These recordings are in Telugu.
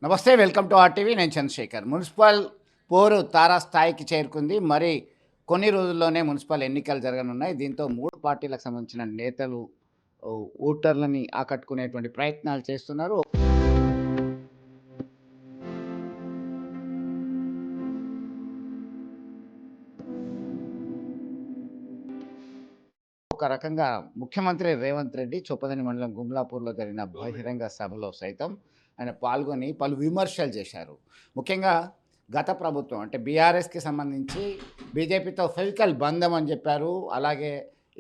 నమస్తే, వెల్కమ్ టు ఆర్టీవీ. నేను చంద్రశేఖర్. మున్సిపల్ పోరు తారాస్థాయికి చేరుకుంది. మరి కొన్ని రోజుల్లోనే మున్సిపల్ ఎన్నికలు జరగనున్నాయి. దీంతో 3 పార్టీలకు సంబంధించిన నేతలు ఓటర్లని ఆకట్టుకునేటువంటి ప్రయత్నాలు చేస్తున్నారు. ఒక రకంగా ముఖ్యమంత్రి రేవంత్ రెడ్డి చొప్పదండి మండలం గుమ్లాపూర్‌లో జరిగిన బహిరంగ సభలో సైతం ఆయన పాల్గొని పలు విమర్శలు చేశారు. ముఖ్యంగా గత ప్రభుత్వం అంటే బీఆర్ఎస్‌కి సంబంధించి బీజేపీతో ఫెవికల్ బంధం అని చెప్పారు. అలాగే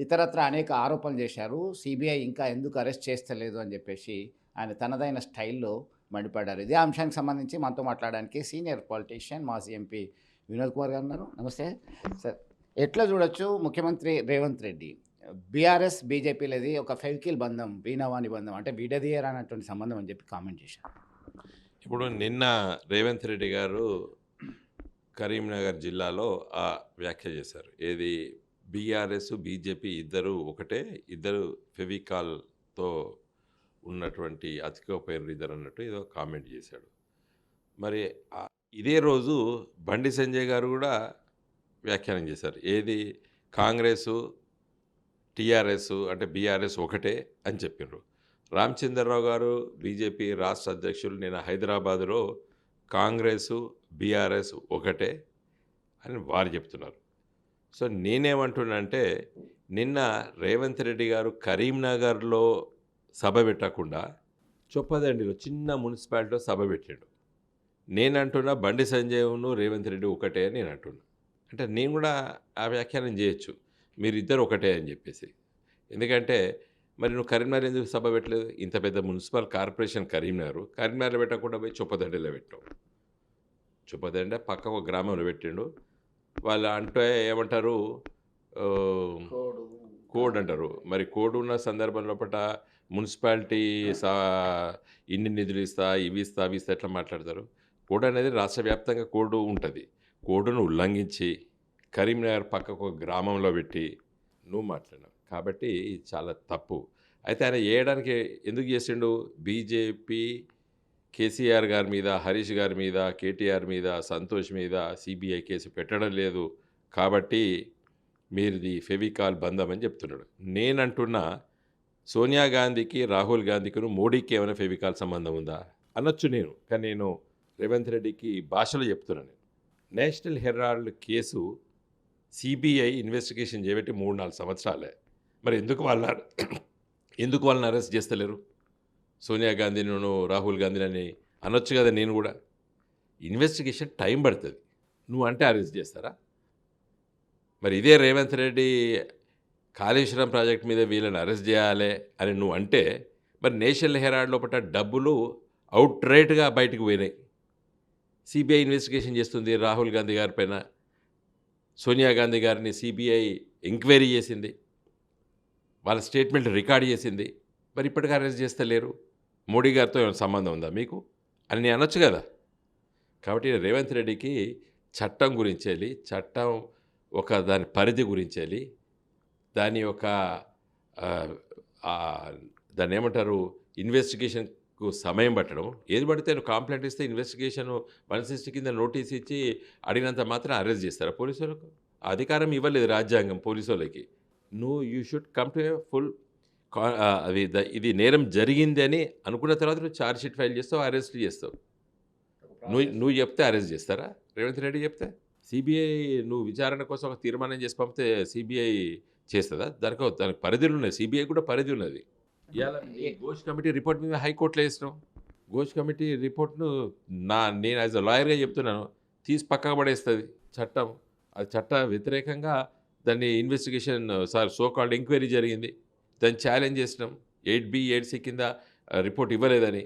ఇతరత్రా అనేక ఆరోపణలు చేశారు. సీబీఐ ఇంకా ఎందుకు అరెస్ట్ చేస్తలేదు అని చెప్పేసి ఆయన తనదైన స్టైల్‌లో మండిపడ్డారు. ఇదే అంశానికి సంబంధించి మనతో మాట్లాడడానికి సీనియర్ పొలిటీషియన్, మాజీ ఎంపీ వినోద్ కుమార్ గారు ఉన్నారు. నమస్తే సార్. ఎట్లా చూడొచ్చు ముఖ్యమంత్రి రేవంత్ రెడ్డి బీఆర్ఎస్ బీజేపీలది ఒక ఫెవికిల్ బంధం, వీణావాణి బంధం, అంటే విడదీయరానటువంటి సంబంధం అని చెప్పి కామెంట్ చేశారు. ఇప్పుడు నిన్న రేవంత్ రెడ్డి గారు కరీంనగర్ జిల్లాలో వ్యాఖ్య చేశారు. ఏది బీఆర్ఎస్ బీజేపీ ఇద్దరు ఒకటే, ఇద్దరు ఫెవికాల్తో ఉన్నటువంటి అతికిపోయిన ఇద్దరు అన్నట్టు ఏదో కామెంట్ చేశాడు. మరి ఇదే రోజు బండి సంజయ్ గారు కూడా వ్యాఖ్యానం చేశారు. ఏది కాంగ్రెసు టీఆర్ఎస్ అంటే బీఆర్ఎస్ ఒకటే అని చెప్పినారు. రామచంద్రరావు గారు బీజేపీ రాష్ట్ర అధ్యక్షులు నిన్న హైదరాబాదులో కాంగ్రెసు బీఆర్ఎస్ ఒకటే అని వారు చెప్తున్నారు. సో నేనేమంటున్నానంటే నిన్న రేవంత్ రెడ్డి గారు కరీంనగర్లో సభ పెట్టకుండా చొప్పదండిలో చిన్న మున్సిపాలిటీలో సభ పెట్టాడు. నేనంటున్నా బండి సంజయ్ను రేవంత్ రెడ్డి ఒకటే అని నేను అంటున్నా. అంటే నేను కూడా ఆ వ్యాఖ్యానం చేయొచ్చు, మీరిద్దరు ఒకటే అని చెప్పేసి. ఎందుకంటే మరి నువ్వు కరీంనగర్ ఎందుకు సభ పెట్టలేదు? ఇంత పెద్ద మున్సిపల్ కార్పొరేషన్ కరీంనగర్లో పెట్టకుండా పోయి చొప్పదండిలో పెట్టావు. చొప్పదండ పక్క ఒక గ్రామంలో పెట్టిండు. వాళ్ళు అంటే ఏమంటారు, కోడ్ అంటారు. మరి కోడ్ ఉన్న సందర్భంలో మున్సిపాలిటీ ఇన్ని నిధులు ఇస్తా, ఇవి ఇస్తా, అవి ఇస్తా ఎట్లా మాట్లాడతారు? కోడ్ అనేది రాష్ట్ర వ్యాప్తంగా కోడ్ ఉంటుంది. కోడ్ను ఉల్లంఘించి కరీంనగర్ పక్కకు ఒక గ్రామంలో పెట్టి నువ్వు మాట్లాడినావు కాబట్టి ఇది చాలా తప్పు. అయితే ఆయన చేయడానికి ఎందుకు చేసిండు? బీజేపీ కేసీఆర్ గారి మీద, హరీష్ గారి మీద, కేటీఆర్ మీద, సంతోష్ మీద సిబిఐ కేసు పెట్టడం లేదు కాబట్టి మీరుది ఫెవికాల్ బంధం అని చెప్తున్నాడు. నేనంటున్నా సోనియా గాంధీకి, రాహుల్ గాంధీకి, మోడీకి ఏమైనా ఫెవికాల్ సంబంధం ఉందా అనొచ్చు నేను. కానీ నేను రేవంత్ రెడ్డికి భాషలో చెప్తున్నాను. National Herald case CBI investigation చేయబట్టి 3-4 సంవత్సరాలే. మరి ఎందుకు వాళ్ళని అరెస్ట్ చేస్తలేరు? సోనియా గాంధీను, రాహుల్ గాంధీని అనొచ్చు కదా. నేను కూడా ఇన్వెస్టిగేషన్ టైం పడుతుంది, నువ్వు అంటే అరెస్ట్ చేస్తారా? మరి ఇదే రేవంత్ రెడ్డి కాళేశ్వరం ప్రాజెక్ట్ మీద వీళ్ళని అరెస్ట్ చేయాలి అని నువ్వు అంటే, మరి నేషనల్ హెరాల్డ్ లోపల డబ్బులు అవుట్ రైట్గా బయటకు పోయినాయి. సిబిఐ ఇన్వెస్టిగేషన్ చేస్తుంది రాహుల్ గాంధీ గారి పైన. సోనియా గాంధీ గారిని సిబిఐ ఎంక్వైరీ చేసింది, వాళ్ళ స్టేట్మెంట్ రికార్డ్ చేసింది. మరి ఇప్పటికీ అరెస్ట్ చేస్తలేరు. మోడీ గారితో ఏమైనా సంబంధం ఉందా మీకు అని నేను అనొచ్చు కదా. కాబట్టి రేవంత్ రెడ్డికి చట్టం గురించేది, చట్టం ఒక దాని పరిధి గురించేది, దాని యొక్క దాన్ని ఏమంటారు, ఇన్వెస్టిగేషన్కు సమయం పట్టడం. ఏది పడితే నువ్వు కంప్లైంట్ ఇస్తే ఇన్వెస్టిగేషన్ 160 కింద నోటీస్ ఇచ్చి అడిగినంత మాత్రం అరెస్ట్ చేస్తారా పోలీసులకు? అధికారం ఇవ్వలేదు రాజ్యాంగం పోలీసు వాళ్ళకి. You should come to A full ఇది నేరం జరిగింది అని అనుకున్న తర్వాత నువ్వు ఛార్జ్షీట్ ఫైల్ చేస్తావు, అరెస్ట్ చేస్తావు. నువ్వు చెప్తే అరెస్ట్ చేస్తారా? రేవంత్ రెడ్డి చెప్తే సిబిఐ నువ్వు విచారణ కోసం ఒక తీర్మానం చేసి పంపితే సిబిఐ చేస్తుందా? దానికి పరిధులు ఉన్నాయి. సిబిఐ కూడా పరిధి ఉన్నది. ఇవాళ ఘోష్ కమిటీ రిపోర్ట్ మీద హైకోర్టులో వేసినాం. ఘోష్ కమిటీ రిపోర్ట్ను నేను యాజ్ అ లాయర్గా చెప్తున్నాను, తీసి పక్కకు పడేస్తుంది చట్టం. అది చట్ట వ్యతిరేకంగా దాన్ని ఇన్వెస్టిగేషన్ సో కాల్డ్ ఎంక్వైరీ జరిగింది, దాన్ని ఛాలెంజ్ చేసినాం. 8B 8C కింద రిపోర్ట్ ఇవ్వలేదని.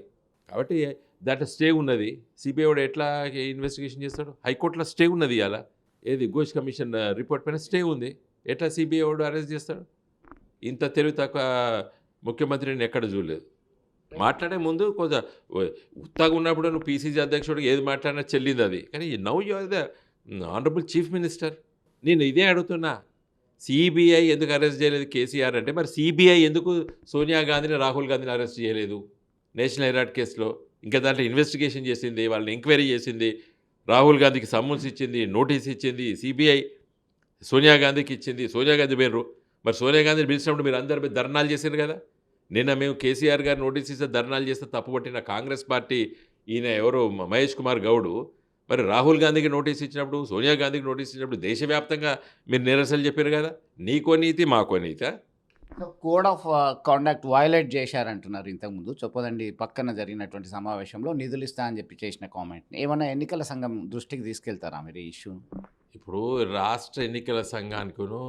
కాబట్టి దాంట్లో స్టే ఉన్నది. సిబిఐ వాడు ఎట్లా ఇన్వెస్టిగేషన్ చేస్తాడు? హైకోర్టులో స్టే ఉన్నది. ఇవాళ ఏది ఘోష్ కమిషన్ రిపోర్ట్ పైన స్టే ఉంది. ఎట్లా సిబిఐ వాడు అరెస్ట్ చేస్తాడు? ఇంత తెలివి తక్కువ ముఖ్యమంత్రిని ఎక్కడ చూడలేదు. మాట్లాడే ముందు కొంచెం ఉత్తగా ఉన్నప్పుడు నువ్వు పీసీసీ అధ్యక్షుడు ఏది మాట్లాడినా చెల్లింది అది. కానీ now you are the honourable chief minister. నేను ఇదే అడుగుతున్నా, సిబిఐ ఎందుకు అరెస్ట్ చేయలేదు కేసీఆర్ అంటే, మరి సిబిఐ ఎందుకు సోనియా గాంధీని, రాహుల్ గాంధీని అరెస్ట్ చేయలేదు నేషనల్ హెరాల్డ్ కేసులో? ఇంకా దాంట్లో ఇన్వెస్టిగేషన్ చేసింది, వాళ్ళని ఎంక్వైరీ చేసింది, రాహుల్ గాంధీకి సమ్మన్స్ ఇచ్చింది, నోటీస్ ఇచ్చింది, సిబిఐ సోనియా గాంధీకి ఇచ్చింది. సోనియా గాంధీ పేరు మరి సోనియా గాంధీని పిలిచినప్పుడు మీరు అందరి మీద ధర్నాలు చేశారు కదా. నిన్న మేము కేసీఆర్ గారు నోటీస్ ఇస్తే ధర్నాలు చేస్తే తప్పుపట్టిన కాంగ్రెస్ పార్టీ ఈయన ఎవరో మహేష్ కుమార్ గౌడ్ మరి రాహుల్ గాంధీకి నోటీస్ ఇచ్చినప్పుడు, సోనియా గాంధీకి నోటీస్ ఇచ్చినప్పుడు దేశవ్యాప్తంగా మీరు నిరసనలు చెప్పారు కదా. నీకో నీతి మాకో నీతి. కోడ్ ఆఫ్ కాండక్ట్ వయలేట్ చేశారంటున్నారు ఇంతకుముందు. చొప్పదండి పక్కన జరిగినటువంటి సమావేశంలో నిధులు ఇస్తా అని చెప్పి చేసిన కామెంట్ని ఏమన్నా ఎన్నికల సంఘం దృష్టికి తీసుకెళ్తారా మీరు ఈ ఇష్యూ? ఇప్పుడు రాష్ట్ర ఎన్నికల సంఘానికిను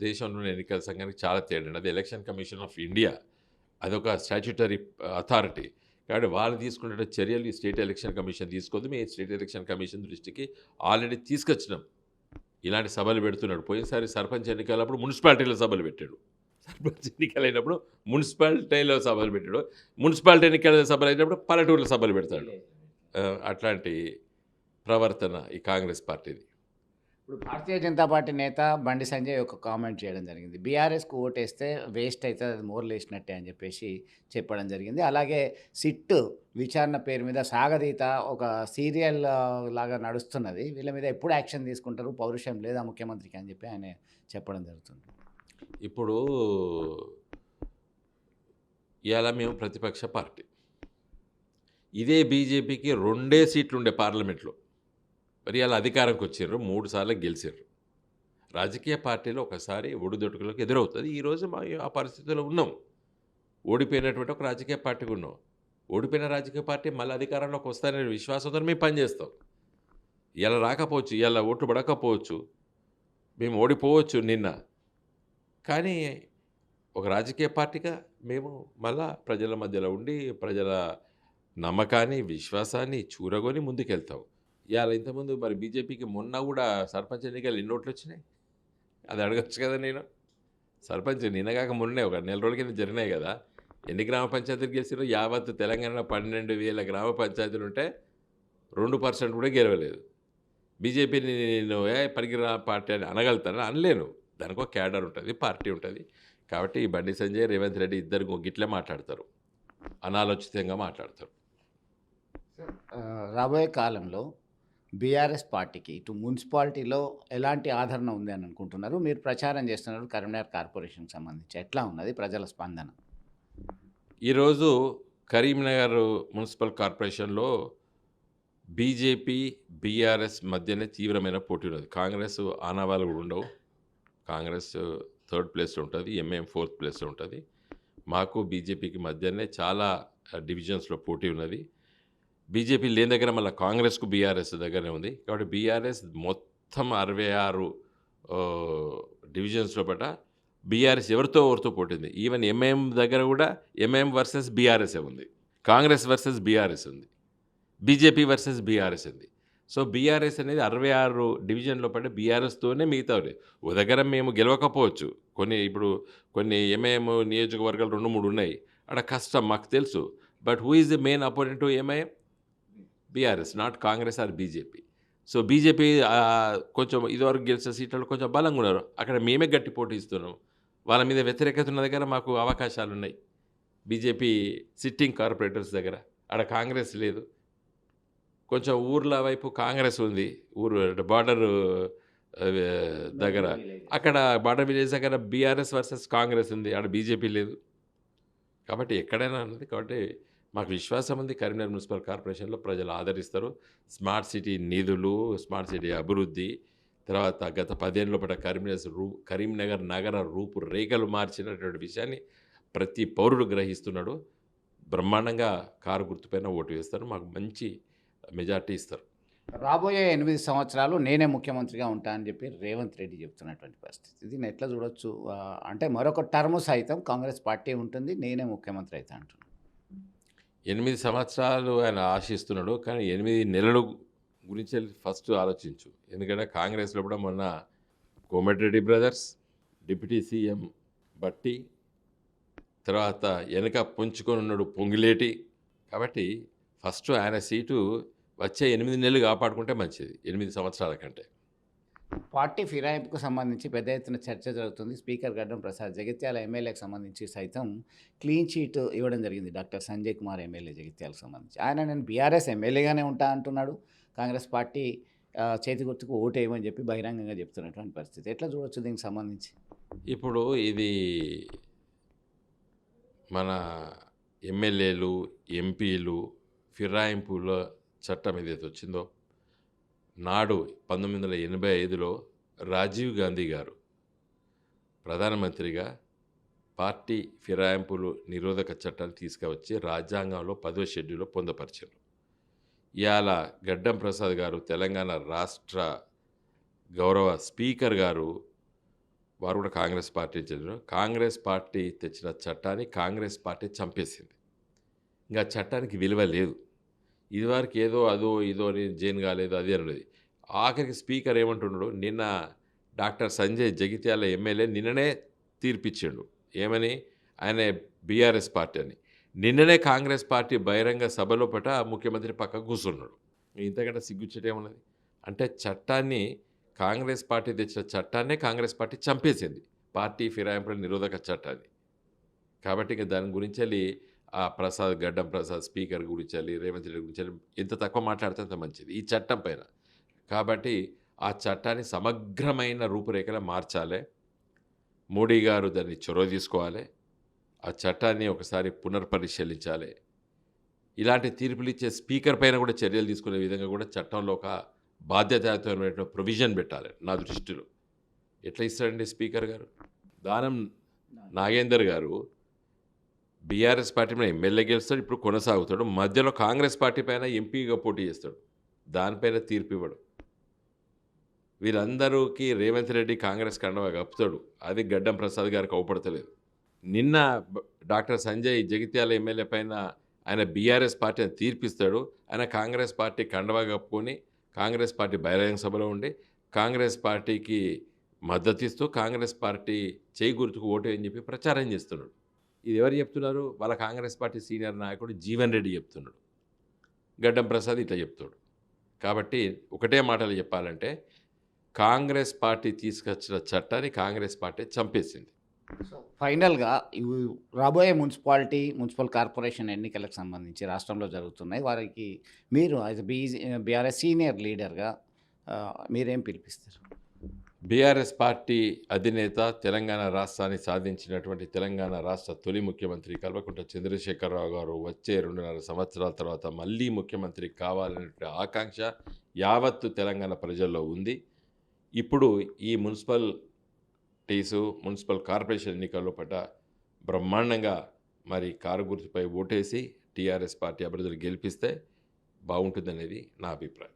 దేశంలోని ఎన్నికల సంఘానికి చాలా తేడా. అది ఎలక్షన్ కమిషన్ ఆఫ్ ఇండియా, అదొక స్టాట్యూటరీ అథారిటీ. కాబట్టి వాళ్ళు తీసుకునే చర్యలు ఈ స్టేట్ ఎలక్షన్ కమిషన్ తీసుకోదు. మేము స్టేట్ ఎలక్షన్ కమిషన్ దృష్టికి ఆల్రెడీ తీసుకొచ్చినాం. ఇలాంటి సభలు పెడుతున్నాడు. పోయినసారి సర్పంచ్ ఎన్నికలప్పుడు మున్సిపాలిటీలో సభలు పెట్టాడు. సర్పంచ్ ఎన్నికలైనప్పుడు మున్సిపాలిటీలో సభలు పెట్టాడు. మున్సిపాలిటీ ఎన్నికల సభలు అయినప్పుడు పల్లెటూరులో సభలు పెడతాడు. అట్లాంటి ప్రవర్తన ఈ కాంగ్రెస్ పార్టీది. ఇప్పుడు భారతీయ జనతా పార్టీ నేత బండి సంజయ్ ఒక కామెంట్ చేయడం జరిగింది. బీఆర్ఎస్కు ఓటేస్తే వేస్ట్ అవుతుంది, అది మోర్లు వేసినట్టే అని చెప్పేసి చెప్పడం జరిగింది. అలాగే సిట్ విచారణ పేరు మీద సాగదీత ఒక సీరియల్ లాగా నడుస్తున్నది, వీళ్ళ మీద ఎప్పుడు యాక్షన్ తీసుకుంటారు, పౌరుషం లేదా ముఖ్యమంత్రికి అని చెప్పి ఆయన చెప్పడం జరుగుతుంది. ఇప్పుడు ఇవాళ మేము ప్రతిపక్ష పార్టీ, ఇదే బీజేపీకి 2 సీట్లు ఉండే పార్లమెంట్లో, మరి అలా అధికారంకి వచ్చారు, 3 సార్లు గెలిచారు. రాజకీయ పార్టీలో ఒకసారి ఒడిదొడుకులకు ఎదురవుతుంది. ఈరోజు ఆ పరిస్థితిలో ఉన్నాం. ఓడిపోయినటువంటి ఒక రాజకీయ పార్టీకి ఉన్నాం. ఓడిపోయిన రాజకీయ పార్టీ మళ్ళీ అధికారంలోకి వస్తారనే విశ్వాసంతో మేము పనిచేస్తాం. ఇలా రాకపోవచ్చు, ఇలా ఓట్లు పడకపోవచ్చు, మేము ఓడిపోవచ్చు నిన్న, కానీ ఒక రాజకీయ పార్టీగా మేము మళ్ళా ప్రజల మధ్యలో ఉండి ప్రజల నమ్మకాన్ని విశ్వాసాన్ని చూరగొని ముందుకెళ్తాం. ఇవాళ ఇంతకుముందు మరి బీజేపీకి మొన్న కూడా సర్పంచ్ ఎన్నికలు ఎన్ని ఓట్లు వచ్చినాయి అది అడగచ్చు కదా. నేను సర్పంచ్ నిన్నగాక మొన్నే ఒక నెల రోజుల కింద జరిగినాయి కదా. ఎన్ని గ్రామ పంచాయతీలు గెలిచారు? యావత్ తెలంగాణ 12,000 గ్రామ పంచాయతీలు ఉంటే 2% కూడా గెలవలేదు. బీజేపీని నేను పరిగిరా పార్టీ అని అనగలుగుతాను? అనలేను. దానికి ఒక క్యాడర్ ఉంటుంది, పార్టీ ఉంటుంది. కాబట్టి ఈ బండి సంజయ్, రేవంత్ రెడ్డి ఇద్దరు గిట్లే మాట్లాడతారు, అనాలోచితంగా మాట్లాడతారు. రాబోయే కాలంలో బీఆర్ఎస్ పార్టీకి ఇటు మున్సిపాలిటీలో ఎలాంటి ఆదరణ ఉంది అని అనుకుంటున్నారు? మీరు ప్రచారం చేస్తున్నారు కరీంనగర్ కార్పొరేషన్కి సంబంధించి, ఎట్లా ఉన్నది ప్రజల స్పందన? ఈరోజు కరీంనగర్ మున్సిపల్ కార్పొరేషన్లో బీజేపీ బీఆర్ఎస్ మధ్యనే తీవ్రమైన పోటీ ఉన్నది. కాంగ్రెస్ ఆనవాళ్ళు కూడా ఉండవు. కాంగ్రెస్ 3rd ప్లేస్లో ఉంటుంది, ఎంఐఎం 4th ప్లేస్లో ఉంటుంది. మాకు బీజేపీకి మధ్యనే చాలా డివిజన్స్లో పోటీ ఉన్నది. బీజేపీ లేని దగ్గర మళ్ళీ కాంగ్రెస్కు బీఆర్ఎస్ దగ్గరనే ఉంది. కాబట్టి బీఆర్ఎస్ మొత్తం 66 డివిజన్స్లో పట్ట బీఆర్ఎస్ ఎవరితో పోటీంది. ఈవెన్ ఎంఐఎం దగ్గర కూడా ఎంఐఎం వర్సెస్ బీఆర్ఎస్ఏ ఉంది, కాంగ్రెస్ వర్సెస్ బీఆర్ఎస్ ఉంది, బీజేపీ వర్సెస్ బీఆర్ఎస్ ఉంది. సో బీఆర్ఎస్ అనేది 66 డివిజన్లో పడి బీఆర్ఎస్తోనే మిగతా ఓ దగ్గర మేము గెలవకపోవచ్చు. కొన్ని ఎంఐఎం నియోజకవర్గాలు 2-3 ఉన్నాయి, అక్కడ కష్టం మాకు తెలుసు. But who is the main opponent to MIM? BRS, not Congress or BJP. So BJP కొంచెం ఇదివరకు గెలిచిన సీట్లలో కొంచెం బలంగా ఉన్నారు, అక్కడ మేమే గట్టి పోటీ ఇస్తున్నాం. వాళ్ళ మీద వ్యతిరేకత ఉన్న దగ్గర మాకు అవకాశాలు ఉన్నాయి. బీజేపీ సిట్టింగ్ కార్పొరేటర్స్ దగ్గర, ఆడ కాంగ్రెస్ లేదు. కొంచెం ఊర్ల వైపు కాంగ్రెస్ ఉంది, బార్డర్ దగ్గర, అక్కడ బార్డర్ విలేజ్ దగ్గర బీఆర్ఎస్ వర్సెస్ కాంగ్రెస్ ఉంది, ఆడ బీజేపీ లేదు. కాబట్టి ఎక్కడైనా ఉన్నది. కాబట్టి మాకు విశ్వాసం ఉంది కరీంనగర్ మున్సిపల్ కార్పొరేషన్లో ప్రజలు ఆదరిస్తారు. స్మార్ట్ సిటీ నిధులు, స్మార్ట్ సిటీ అభివృద్ధి, తర్వాత గత 10 ఏళ్ళ పాటు కరీంనగర్ నగర రూపురేఖలు మార్చినటువంటి విషయాన్ని ప్రతి పౌరుడు గ్రహిస్తున్నాడు. బ్రహ్మాండంగా కారు గుర్తుపైన ఓటు వేస్తారు, మాకు మంచి మెజార్టీ ఇస్తారు. రాబోయే 8 సంవత్సరాలు నేనే ముఖ్యమంత్రిగా ఉంటా అని చెప్పి రేవంత్ రెడ్డి చెప్తున్నటువంటి పరిస్థితి, దీన్ని ఎట్లా చూడొచ్చు? అంటే మరొక టర్మ్ సైతం కాంగ్రెస్ పార్టీ ఉంటుంది, నేనే ముఖ్యమంత్రి అవుతా అంటున్నాను. 8 సంవత్సరాలు ఆయన ఆశిస్తున్నాడు, కానీ 8 నెలలు గురించి ఫస్ట్ ఆలోచించు. ఎందుకంటే కాంగ్రెస్లో కూడా మొన్న కోమటిరెడ్డి బ్రదర్స్, డిప్యూటీ సీఎం బట్టి, తర్వాత వెనక పుంజుకొని ఉన్నాడు పొంగిలేటి. కాబట్టి ఫస్ట్ ఆయన సీటు వచ్చే 8 నెలలు కాపాడుకుంటే మంచిది 8 సంవత్సరాల కంటే. పార్టీ ఫిరాయింపుకు సంబంధించి పెద్ద ఎత్తున చర్చ జరుగుతుంది. స్పీకర్ గడ్డం ప్రసాద్ జగిత్యాల ఎమ్మెల్యేకి సంబంధించి సైతం క్లీన్ చీట్ ఇవ్వడం జరిగింది. డాక్టర్ సంజయ్ కుమార్ ఎమ్మెల్యే జగిత్యాలకు సంబంధించి. ఆయన నేను బీఆర్ఎస్ ఎమ్మెల్యేగానే ఉంటా అంటున్నాడు. కాంగ్రెస్ పార్టీ చేతి గుర్తుకు ఓటు వేయమని చెప్పి బహిరంగంగా చెప్తున్నటువంటి పరిస్థితి. ఎట్లా చూడొచ్చు దీనికి సంబంధించి? ఇప్పుడు ఇది మన ఎమ్మెల్యేలు, ఎంపీలు ఫిరాయింపుల చట్టం ఏదైతే వచ్చిందో నాడు 1985లో రాజీవ్ గాంధీ గారు ప్రధానమంత్రిగా పార్టీ ఫిరాయింపులు నిరోధక చట్టాన్ని తీసుకువచ్చి రాజ్యాంగంలో 10వ షెడ్యూల్లో పొందపరిచారు. ఇవాళ గడ్డం ప్రసాద్ గారు తెలంగాణ రాష్ట్ర గౌరవ స్పీకర్ గారు వారు కూడా కాంగ్రెస్ పార్టీ చెందిన కాంగ్రెస్ పార్టీ తెచ్చిన చట్టాన్ని కాంగ్రెస్ పార్టీ చంపేసింది. ఇంకా చట్టానికి విలువ లేదు. ఇదివరకు ఏదో అదో ఇదో అని జైన్ కాలేదు అది అనేది. ఆఖరికి స్పీకర్ ఏమంటున్నాడు, నిన్న డాక్టర్ సంజయ్ జగిత్యాల ఎమ్మెల్యే నిన్ననే తీర్పిచ్చిండు. ఏమని? ఆయన బీఆర్ఎస్ పార్టీ అని. నిన్ననే కాంగ్రెస్ పార్టీ బహిరంగ సభలో ముఖ్యమంత్రి పక్కకు కూర్చున్నాడు. ఇంతకంటే సిగ్గుచ్చేటేమున్నది? అంటే చట్టాన్ని కాంగ్రెస్ పార్టీ తెచ్చిన చట్టాన్నే కాంగ్రెస్ పార్టీ చంపేసింది, పార్టీ ఫిరాయింపుల నిరోధక చట్టాన్ని. కాబట్టి ఇంకా దాని గురించి వెళ్ళి ఆ ప్రసాద్ గడ్డం ప్రసాద్ స్పీకర్ గురించి వెళ్ళి రేవంత్ రెడ్డి గురించి వెళ్ళి ఎంత తక్కువ మాట్లాడితే అంత మంచిది ఈ చట్టం పైన. కాబట్టి ఆ చట్టాన్ని సమగ్రమైన రూపురేఖలా మార్చాలి. మోడీ గారు దాన్ని చొరవ తీసుకోవాలి. ఆ చట్టాన్ని ఒకసారి పునర్పరిశీలించాలి. ఇలాంటి తీర్పులు ఇచ్చే స్పీకర్ పైన కూడా చర్యలు తీసుకునే విధంగా కూడా చట్టంలో ఒక బాధ్యతాయుతమైన ప్రొవిజన్ పెట్టాలి నా దృష్టిలో. ఎట్లా ఇస్తాడండి స్పీకర్ గారు? దానం నాగేందర్ గారు బీఆర్ఎస్ పార్టీ పైన ఎమ్మెల్యే గెలుస్తాడు, ఇప్పుడు కొనసాగుతాడు. మధ్యలో కాంగ్రెస్ పార్టీ పైన ఎంపీగా పోటీ చేస్తాడు, దానిపైన తీర్పు ఇవ్వడు. వీళ్ళందరికీ రేవంత్ రెడ్డి కాంగ్రెస్ కండవా కప్పుతాడు. అది గడ్డం ప్రసాద్ గారికి అవపడతలేదు. నిన్న డాక్టర్ సంజయ్ జగిత్యాల ఎమ్మెల్యే పైన ఆయన బీఆర్ఎస్ పార్టీ తీర్పిస్తాడు. ఆయన కాంగ్రెస్ పార్టీ కండవా కప్పుకొని కాంగ్రెస్ పార్టీ బహిరంగ సభలో ఉండి కాంగ్రెస్ పార్టీకి మద్దతిస్తూ కాంగ్రెస్ పార్టీ చేయి గుర్తుకు ఓటు అని చెప్పి ప్రచారం చేస్తున్నాడు. ఇది ఎవరు చెప్తున్నారు? వాళ్ళ కాంగ్రెస్ పార్టీ సీనియర్ నాయకుడు జీవన్ రెడ్డి చెప్తున్నాడు. గడ్డం ప్రసాద్ ఇట్లా చెప్తాడు. కాబట్టి ఒకటే మాటలు చెప్పాలంటే కాంగ్రెస్ పార్టీ తీసుకొచ్చిన చట్టాన్ని కాంగ్రెస్ పార్టీ చంపేసింది. ఫైనల్గా ఇవి రాబోయే మున్సిపల్ కార్పొరేషన్ ఎన్నికలకు సంబంధించి రాష్ట్రంలో జరుగుతున్నాయి. వారికి మీరు యాజ్ బీఆర్ఎస్ సీనియర్ లీడర్గా మీరేం పిలిపిస్తారు? బీఆర్ఎస్ పార్టీ అధినేత తెలంగాణ రాష్ట్రాన్ని సాధించినటువంటి తెలంగాణ రాష్ట్ర తొలి ముఖ్యమంత్రి కల్వకుంట్ల చంద్రశేఖరరావు గారు వచ్చే 2.5 సంవత్సరాల తర్వాత మళ్ళీ ముఖ్యమంత్రి కావాలనే ఆకాంక్ష యావత్తు తెలంగాణ ప్రజల్లో ఉంది. ఇప్పుడు ఈ మున్సిపల్ కార్పొరేషన్ ఎన్నికల్లో బ్రహ్మాండంగా మరి కారు గుర్తుపై ఓటేసి టీఆర్ఎస్ పార్టీ అభ్యర్థులు గెలిపిస్తే బాగుంటుందనేది నా అభిప్రాయం.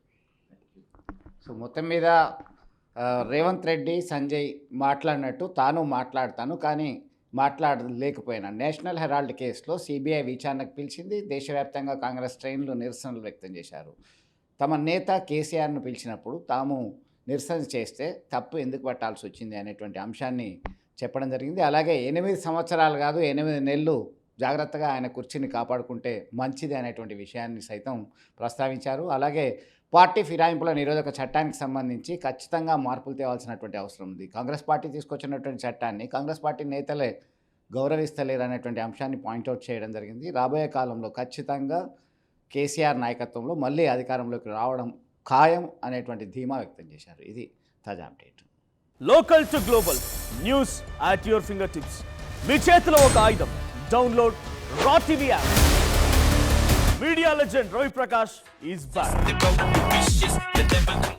సో మొత్తం మీద రేవంత్ రెడ్డి సంజయ్ మాట్లాడినట్టు తాను మాట్లాడతాను, కానీ మాట్లాడలేకపోయినా నేషనల్ హెరాల్డ్ కేసులో సిబిఐ విచారణకు పిలిచింది. దేశవ్యాప్తంగా కాంగ్రెస్ శ్రేణులు నిరసనలు వ్యక్తం చేశారు. తమ నేత కేసీఆర్ను పిలిచినప్పుడు తాము నిరసన చేస్తే తప్పు ఎందుకు పట్టాల్సి వచ్చింది అనేటువంటి అంశాన్ని చెప్పడం జరిగింది. అలాగే 8 సంవత్సరాలు కాదు 8 నెలలు జాగ్రత్తగా ఆయన కుర్చీని కాపాడుకుంటే మంచిది అనేటువంటి విషయాన్ని సైతం ప్రస్తావించారు. అలాగే పార్టీ ఫిరాయింపుల నిరోధక చట్టానికి సంబంధించి ఖచ్చితంగా మార్పులు తేవాల్సినటువంటి అవసరం ఉంది. కాంగ్రెస్ పార్టీ తీసుకొచ్చినటువంటి చట్టాన్ని కాంగ్రెస్ పార్టీ నేతలే గౌరవిస్తలేరు అనేటువంటి అంశాన్ని పాయింట్అవుట్ చేయడం జరిగింది. రాబోయే కాలంలో ఖచ్చితంగా కేసీఆర్ నాయకత్వంలో మళ్ళీ అధికారంలోకి రావడం ఖాయం అనేటువంటి ధీమా వ్యక్తం చేశారు. ఇది తాజా update. Local to global news at your finger tips. మీ చేతిలో ఒక ఆయుధం. డౌన్లోడ్ రా TV app. Media legend Ravi Prakash is back.